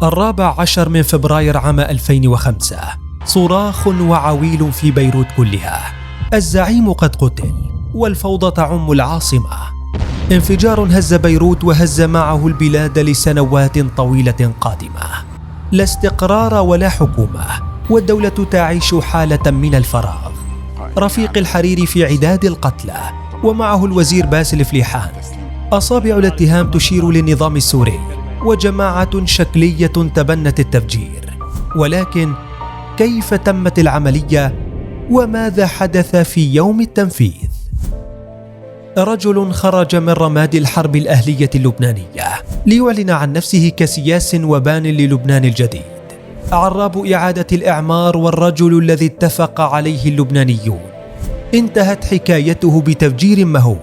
14 من فبراير عام 2005. صراخ وعويل في بيروت كلها. الزعيم قد قتل والفوضى تعم العاصمة. انفجار هز بيروت وهز معه البلاد لسنوات طويلة قادمة. لا استقرار ولا حكومة، والدولة تعيش حالة من الفراغ. رفيق الحريري في عداد القتلى ومعه الوزير باسل فليحان. أصابع الاتهام تشير للنظام السوري وجماعة شكلية تبنت التفجير. ولكن كيف تمت العملية وماذا حدث في يوم التنفيذ؟ رجل خرج من رماد الحرب الأهلية اللبنانية ليعلن عن نفسه كسياس وبان للبنان الجديد. عراب إعادة الإعمار والرجل الذي اتفق عليه اللبنانيون. انتهت حكايته بتفجير مهول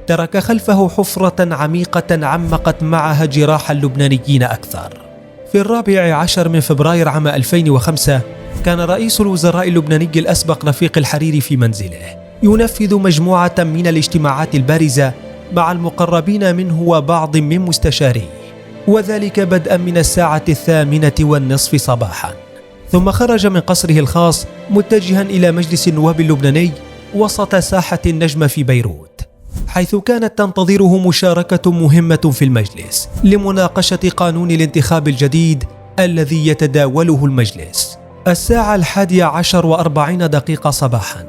ترك خلفه حفرة عميقة عمقت معها جراح اللبنانيين أكثر. في 14 من فبراير عام 2005 كان رئيس الوزراء اللبناني الأسبق رفيق الحريري في منزله ينفذ مجموعة من الاجتماعات البارزة مع المقربين منه وبعض من مستشاريه، وذلك بدءا من 8:30 صباحا. ثم خرج من قصره الخاص متجها إلى مجلس النواب اللبناني وسط ساحة النجمة في بيروت، حيث كانت تنتظره مشاركة مهمة في المجلس لمناقشة قانون الانتخاب الجديد الذي يتداوله المجلس. 11:40 صباحا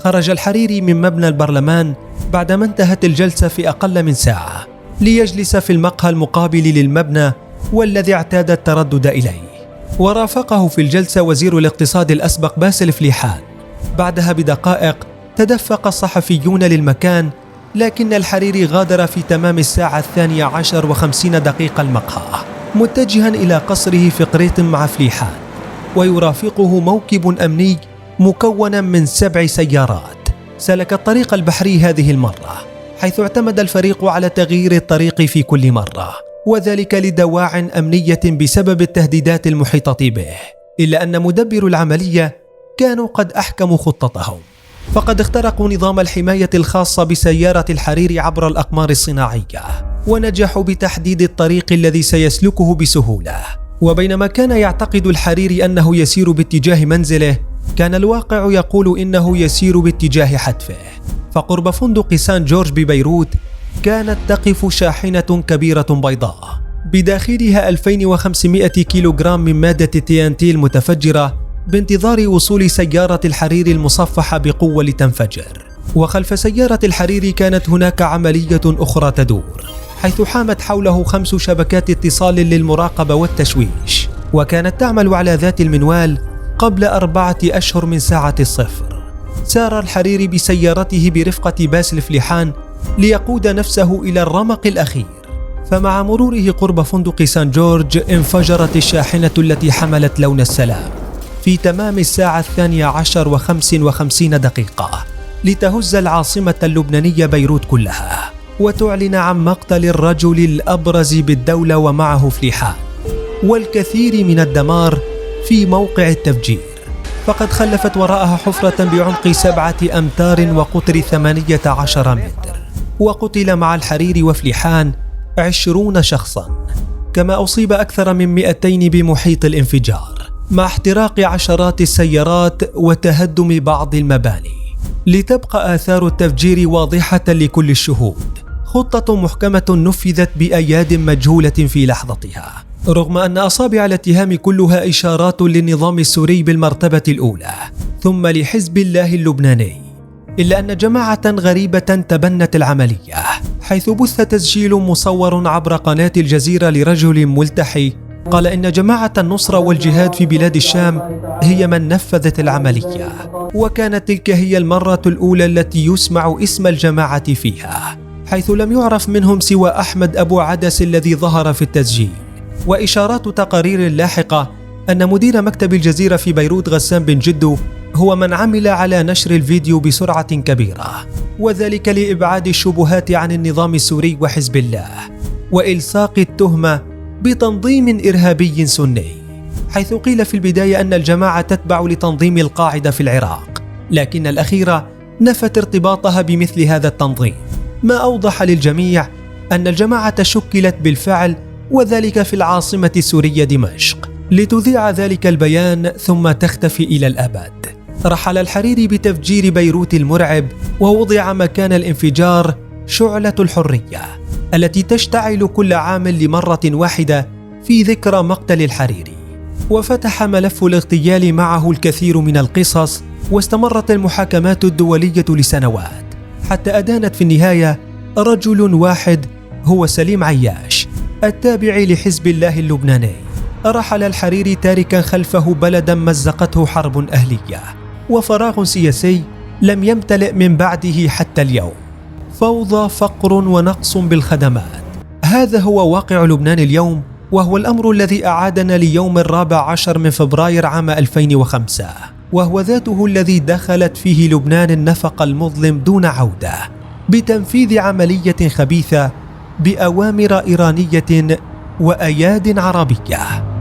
خرج الحريري من مبنى البرلمان بعدما انتهت الجلسة في أقل من ساعة ليجلس في المقهى المقابل للمبنى والذي اعتاد التردد إليه. ورافقه في الجلسة وزير الاقتصاد الأسبق باسل فليحان. بعدها بدقائق تدفق الصحفيون للمكان، لكن الحريري غادر في تمام 12:50 المقهى متجها إلى قصره في قريط مع فليحان، ويرافقه موكب أمني مكونا من 7 سيارات. سلك الطريق البحري هذه المرة، حيث اعتمد الفريق على تغيير الطريق في كل مرة، وذلك لدواع أمنية بسبب التهديدات المحيطة به. إلا أن مدبر العملية كانوا قد أحكموا خطتهم، فقد اخترقوا نظام الحماية الخاصة بسيارة الحريري عبر الأقمار الصناعية، ونجحوا بتحديد الطريق الذي سيسلكه بسهولة. وبينما كان يعتقد الحريري أنه يسير باتجاه منزله، كان الواقع يقول إنه يسير باتجاه حتفه. فقرب فندق سان جورج ببيروت كانت تقف شاحنة كبيرة بيضاء بداخلها 2500 كيلوغرام من مادة TNT المتفجرة، بانتظار وصول سيارة الحريري المصفحة بقوة لتنفجر. وخلف سيارة الحريري كانت هناك عملية أخرى تدور، حيث حامت حوله 5 شبكات اتصال للمراقبة والتشويش، وكانت تعمل على ذات المنوال قبل 4 أشهر من ساعة الصفر. سار الحريري بسيارته برفقة باسل فليحان ليقود نفسه إلى الرمق الأخير، فمع مروره قرب فندق سان جورج انفجرت الشاحنة التي حملت لون السلام في تمام 12:55 لتهز العاصمة اللبنانية بيروت كلها، وتعلن عن مقتل الرجل الأبرز بالدولة ومعه فليحان، والكثير من الدمار في موقع التفجير. فقد خلفت وراءها حفرة بعمق 7 أمتار وقطر 18 متر، وقتل مع الحريري وفليحان 20 شخصا، كما أصيب أكثر من 200 بمحيط الانفجار، مع احتراق عشرات السيارات وتهدم بعض المباني. لتبقى آثار التفجير واضحة لكل الشهود. خطة محكمة نفذت بأياد مجهولة في لحظتها، رغم أن أصابع الاتهام كلها إشارات للنظام السوري بالمرتبة الأولى، ثم لحزب الله اللبناني. إلا أن جماعة غريبة تبنت العملية، حيث بث تسجيل مصور عبر قناة الجزيرة لرجل ملتحي قال إن جماعة النصرة والجهاد في بلاد الشام هي من نفذت العملية، وكانت تلك هي المرة الأولى التي يسمع اسم الجماعة فيها، حيث لم يعرف منهم سوى أحمد أبو عدس الذي ظهر في التسجيل. وإشارات تقارير لاحقة أن مدير مكتب الجزيرة في بيروت غسان بن جدو هو من عمل على نشر الفيديو بسرعة كبيرة، وذلك لإبعاد الشبهات عن النظام السوري وحزب الله، وإلصاق التهمة بتنظيم إرهابي سني، حيث قيل في البداية أن الجماعة تتبع لتنظيم القاعدة في العراق، لكن الأخيرة نفت ارتباطها بمثل هذا التنظيم، ما أوضح للجميع أن الجماعة شكلت بالفعل وذلك في العاصمة السورية دمشق، لتذيع ذلك البيان ثم تختفي إلى الأبد. رحل الحريري بتفجير بيروت المرعب، ووضع مكان الانفجار شعلة الحرية التي تشتعل كل عام لمرة واحدة في ذكرى مقتل الحريري. وفتح ملف الاغتيال معه الكثير من القصص، واستمرت المحاكمات الدولية لسنوات، حتى أدانت في النهاية رجل واحد هو سليم عياش التابع لحزب الله اللبناني. رحل الحريري تاركا خلفه بلدا مزقته حرب أهلية وفراغ سياسي لم يمتلئ من بعده حتى اليوم، فوضى، فقر، ونقص بالخدمات. هذا هو واقع لبنان اليوم، وهو الأمر الذي أعادنا ليوم 14 من فبراير عام 2005، وهو ذاته الذي دخلت فيه لبنان النفق المظلم دون عودة، بتنفيذ عملية خبيثة بأوامر إيرانية وأياد عربية.